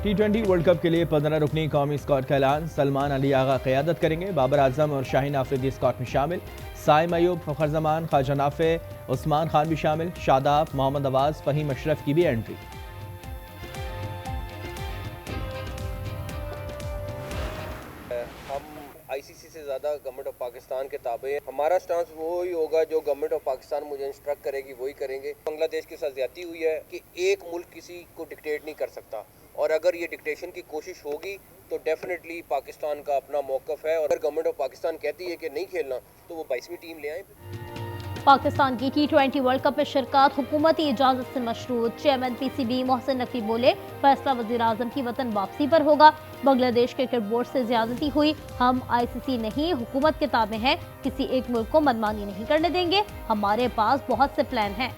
T20 world cup के लिए 15 रुकनी कौमी स्क्वाड का ऐलान। सलमान अली आगा क़यादत करेंगे। बाबर आजम और शाहीन आफरीदी स्क्वाड में शामिल। साइम अयूब, फ़खर जमान, ख्वाजा नाफे, उस्मान खान भी शामिल। शादाब, मोहम्मद नवाज, फ़हीम अशरफ की भी एंट्री। आईसीसी से ज़्यादा गवर्नमेंट ऑफ पाकिस्तान के ताबे हैं। हमारा स्टांस वो ही होगा जो गवर्नमेंट ऑफ पाकिस्तान मुझे इंस्ट्रक्ट करेगी वही करेंगे। बांग्लादेश के साथ ज्यादती हुई है कि एक मुल्क किसी को डिक्टेट नहीं कर सकता, और अगर ये डिक्टेशन की कोशिश होगी तो डेफिनेटली पाकिस्तान का अपना मौक़िफ़ है। और अगर गवर्नमेंट ऑफ पाकिस्तान कहती है कि नहीं खेलना तो वो 22वीं टीम ले आए। पाकिस्तान की T20 वर्ल्ड कप में शिरकत हुकूमती इजाजत से मशरूत। चेयरमैन PCB मोहसिन नकवी बोले, फैसला वज़ीर आज़म की वतन वापसी पर होगा। बांग्लादेश क्रिकेट बोर्ड से ज्यादती हुई, हम ICC नहीं हुकूमत के ताबे हैं, किसी एक मुल्क को मनमानी नहीं करने देंगे, हमारे पास बहुत से प्लान हैं।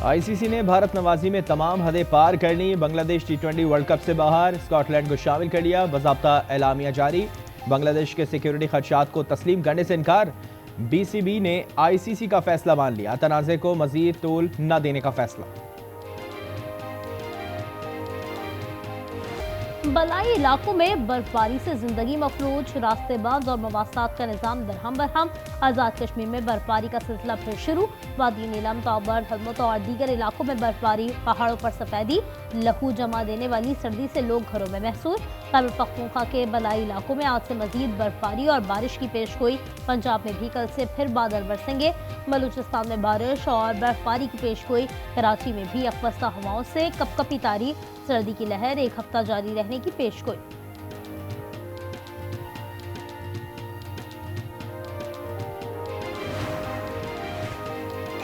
ICC ने भारत नवाजी में तमाम हदें पार कर ली। बांग्लादेश T20 वर्ल्ड कप से बाहर, स्कॉटलैंड को शामिल कर लिया। बाज़ाब्ता एलामिया जारी। बांग्लादेश के सिक्योरिटी खदशात को तस्लीम करने से इनकार। BCB ने ICC का फैसला मान लिया। तनाज़े को मजीद तूल न देने का फैसला। बलाई इलाकों में बर्फबारी से जिंदगी मफलूज, रास्ते बंद और मवासलात का निजाम दरहम बरहम। आज़ाद कश्मीर में बर्फबारी का सिलसिला फिर शुरू। वादी नीलम, तौबर, हलमत और दीगर इलाकों में बर्फबारी, पहाड़ों पर सफेदी, लहू जमा देने वाली सर्दी से लोग घरों में महसूस। खैबर पख्तूनख्वा के बलाई इलाकों में आज से मजीद बर्फबारी और बारिश की पेशगोई। पंजाब में भी कल से फिर बादल बरसेंगे। बलूचिस्तान में बारिश और बर्फबारी की पेशगोई। कराची में भी अकवस्ता हवाओं से कपकपी तारी, सर्दी की लहर एक हफ्ता जारी रहने की पेशगोई।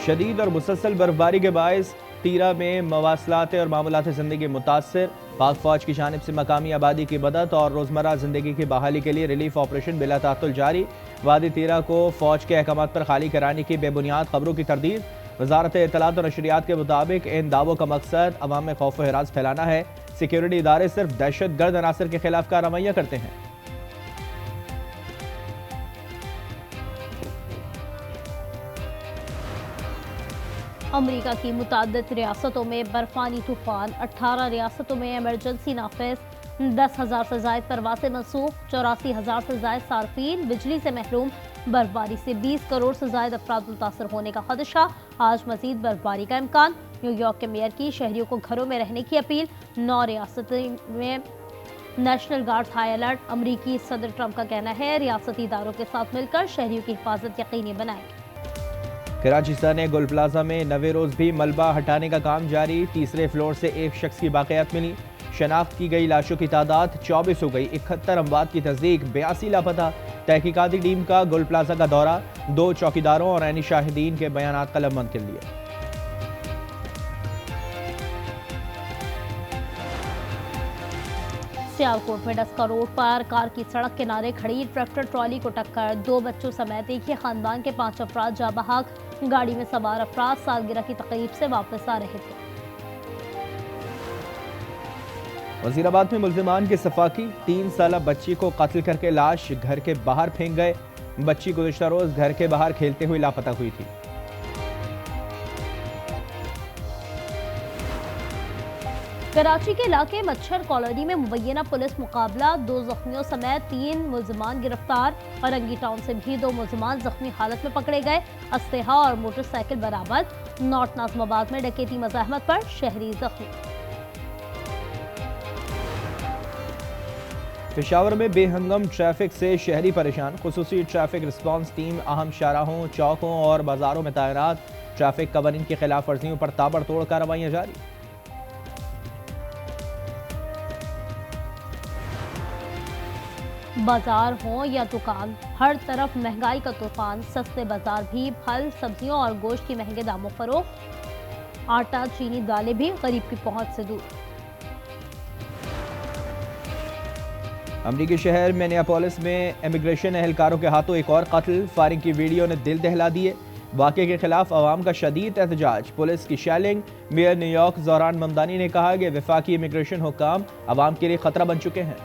शदीद और मुसलसल बर्फबारी के बायस तीरा में मवासलात और मामूलात ज़िंदगी मुतासर। पाक फौज की जानिब से मकामी आबादी की मदद और रोज़मर्रा ज़िंदगी की बहाली के लिए रिलीफ ऑपरेशन बिला तातुल जारी। वादी तीरा को फौज के अहकामात पर खाली कराने की बेबुनियाद खबरों की तरदीद। वजारत इत्तलात और नशरियात के मुताबिक इन दावों का मकसद अवाम में खौफ व हिरास फैलाना है। सिक्योरिटी इदारे सिर्फ दहशत गर्द अनासर के खिलाफ कार्रवाइयाँ करते हैं। अमरीका की मुताद्दिद रियासतों में बर्फानी तूफान, 18 रियासतों में एमरजेंसी नाफिज, 10,000 से जायद परवासें मनसूख, 84,000 से जायद सार्फिन बिजली से महरूम। बर्फबारी से 20 करोड़ से जायद अफराद मुतासर होने का खदशा। आज मजीद बर्फबारी का इम्कान। न्यूयॉर्क के मेयर की शहरियों को घरों में रहने की अपील। 9 रियासतों में नेशनल गार्ड हाई अलर्ट। अमरीकी सदर ट्रंप का कहना है, रियासती इदारों के साथ मिलकर शहरियों की हिफाजत यकीनी बनाएंगे। कराची सने गुल प्लाजा में नवे रोज भी मलबा हटाने का काम जारी। तीसरे फ्लोर से एक शख्स की बाक़ियात मिली। शनाख्त की गई लाशों की तादाद 24 हो गई। 71 अमवात की तस्दीक, 82 लापता। तहकीकाती टीम का गुल प्लाजा का दौरा। 2 चौकीदारों और ऐनी शाहिदीन के बयानात कलमबंद कर लिए। सियालकोट में डस्का रोड पर कार की सड़क किनारे खड़ी ट्रैक्टर ट्रॉली को टक्कर। 2 बच्चों समेत एक ही खानदान के 5 अफराद जा बहक। गाड़ी में सवार अफराद सालगिरह की तकरीब से वापस आ रहे थे। वजीराबाद में मुल्जिमान की सफाकी। 3 साला बच्ची को कत्ल करके लाश घर के बाहर फेंक गए। बच्ची गुज़िश्ता रोज घर के बाहर खेलते हुए लापता हुई थी। कराची के इलाके मच्छर कॉलोनी में मुबैना पुलिस मुकाबला। 2 जख्मियों समेत 3 मुल्जिमान गिरफ्तार। औरंगी टाउन से भी 2 मुल्जिमान जख्मी हालत में पकड़े गए। अस्तेहा और मोटरसाइकिल बरामद। नॉर्थ नाज़िमाबाद में डकैती मज़ाहमत पर शहरी जख्मी। पेशावर में बेहंगम ट्रैफिक से शहरी परेशान। खुसूसी ट्रैफिक रिस्पांस टीम अहम शाहराहों, चौकों और बाजारों में तैनात। ट्रैफिक कवानीन की खिलाफ वर्जियों पर ताबड़तोड़ कार्रवाइयाँ जारी। बाजार हो या दुकान, हर तरफ महंगाई का तूफान। सस्ते बाजार भी, फल सब्जियों और गोश्त की महंगे दामों फरोख्त। आटा, चीनी, दालें भी गरीब की पहुंच से दूर। अमरीकी शहर मिनियापोलिस में इमिग्रेशन एहलकारों के हाथों एक और कत्ल। फायरिंग की वीडियो ने दिल दहला दिए। वाक़े के खिलाफ अवाम का शदीद एहतजाज। पुलिस की शैलिंग। मेयर न्यूयॉर्क ज़ोरान ममदानी ने कहा कि वफाकी इमिग्रेशन हुक्काम अवाम के लिए खतरा बन चुके हैं।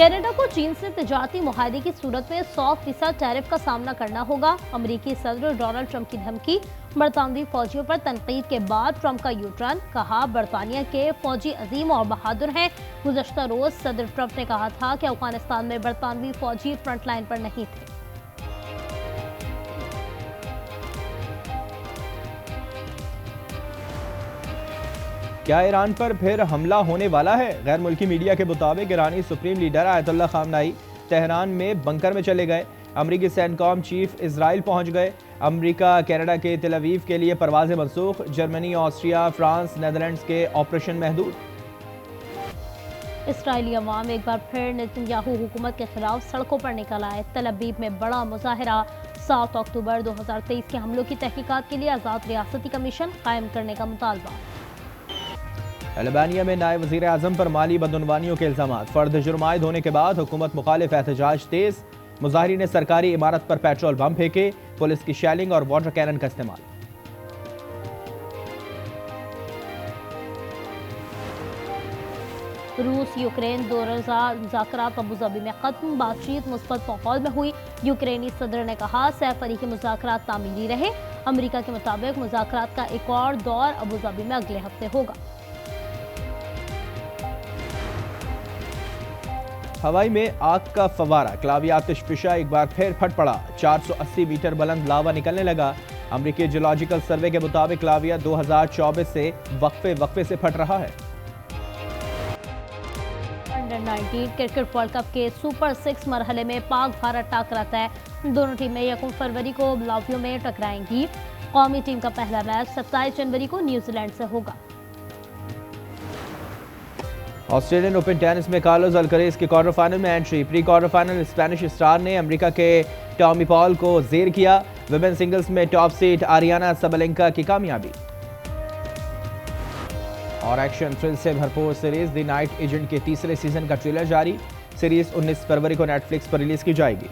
कनाडा को चीन से तिजारती मुआहदे की सूरत में 100% टैरिफ का सामना करना होगा। अमेरिकी सदर डोनाल्ड ट्रंप की धमकी, बरतानवी फौजियों पर तनकीद के बाद ट्रंप का यू टर्न, कहा बरतानिया के फौजी अजीम और बहादुर हैं। गुज़श्ता रोज सदर ट्रंप ने कहा था कि अफगानिस्तान में बरतानवी फौजी फ्रंट लाइन पर नहीं थे। क्या ईरान पर फिर हमला होने वाला है? गैर मुल्की मीडिया के मुताबिक ईरानी सुप्रीम लीडर आयतुल्लाह खामनाई तेहरान में बंकर में चले गए। अमरीकी सेंटकॉम चीफ इजराइल पहुंच गए। अमरीका कनाडा के तेल अवीव के लिए परवाजें मनसूख। जर्मनी, ऑस्ट्रिया, फ्रांस, नेदरलैंड्स के ऑपरेशन महदूद। इसराइली अवाम एक बार फिर नेतन्याहू हुकूमत के खिलाफ सड़कों पर निकल आए। तेल अवीव में बड़ा मुजाहिरा। 7 अक्टूबर 2023 के हमलों की तहकीकात के लिए आज़ाद रियासती कमीशन कायम करने का मुतालबा। अल्बानिया में नायब वज़ीर आज़म पर माली बदउनवानियों के इल्ज़ामात। फर्द जुर्म आयद होने के बाद हुकूमत मुखालिफ एहतजाज तेज। मुजाहिरीन ने सरकारी इमारत पर पेट्रोल बम फेंके। पुलिस की शेलिंग और वाटर कैनन का इस्तेमाल। रूस यूक्रेन दो रोज़ा मुज़ाकरात अबूधाबी में खत्म। बातचीत मुस्बत माहौल में हुई। यूक्रेनी सदर ने कहा सैफ फरीकी मुज़ाकरात तामीरी रहे। अमरीका के मुताबिक मुज़ाकरात का एक और दौर अबूधाबी में अगले हफ्ते होगा। हवाई में आग का फवारा, क्लाविया आतिशफिशा एक बार फिर फट पड़ा। 480 मीटर बुलंद लावा निकलने लगा। अमरीकी जियोलॉजिकल सर्वे के मुताबिक क्लाविया 2024 से वक्फे से फट रहा है। अंडर 19 क्रिकेट वर्ल्ड कप के सुपर 6 मरहले में पाक भारत टाकरा तय। दोनों टीमें 1 फरवरी को लावियो में टकराएंगी। कौमी टीम का पहला मैच 27 जनवरी को न्यूजीलैंड से होगा। ऑस्ट्रेलियन ओपन टेनिस में कार्लोस अल्करेज के क्वार्टर फाइनल में entry. Pre quarter final Spanish star ने अमेरिका के टॉमी पॉल को जेर किया। विमेन सिंगल्स में टॉप सीड आरियाना सबलेंका की कामयाबी। और एक्शन थ्रिल से भरपूर सीरीज द नाइट एजेंट के तीसरे सीजन का ट्रेलर जारी। सीरीज 19 फरवरी को नेटफ्लिक्स पर रिलीज की जाएगी।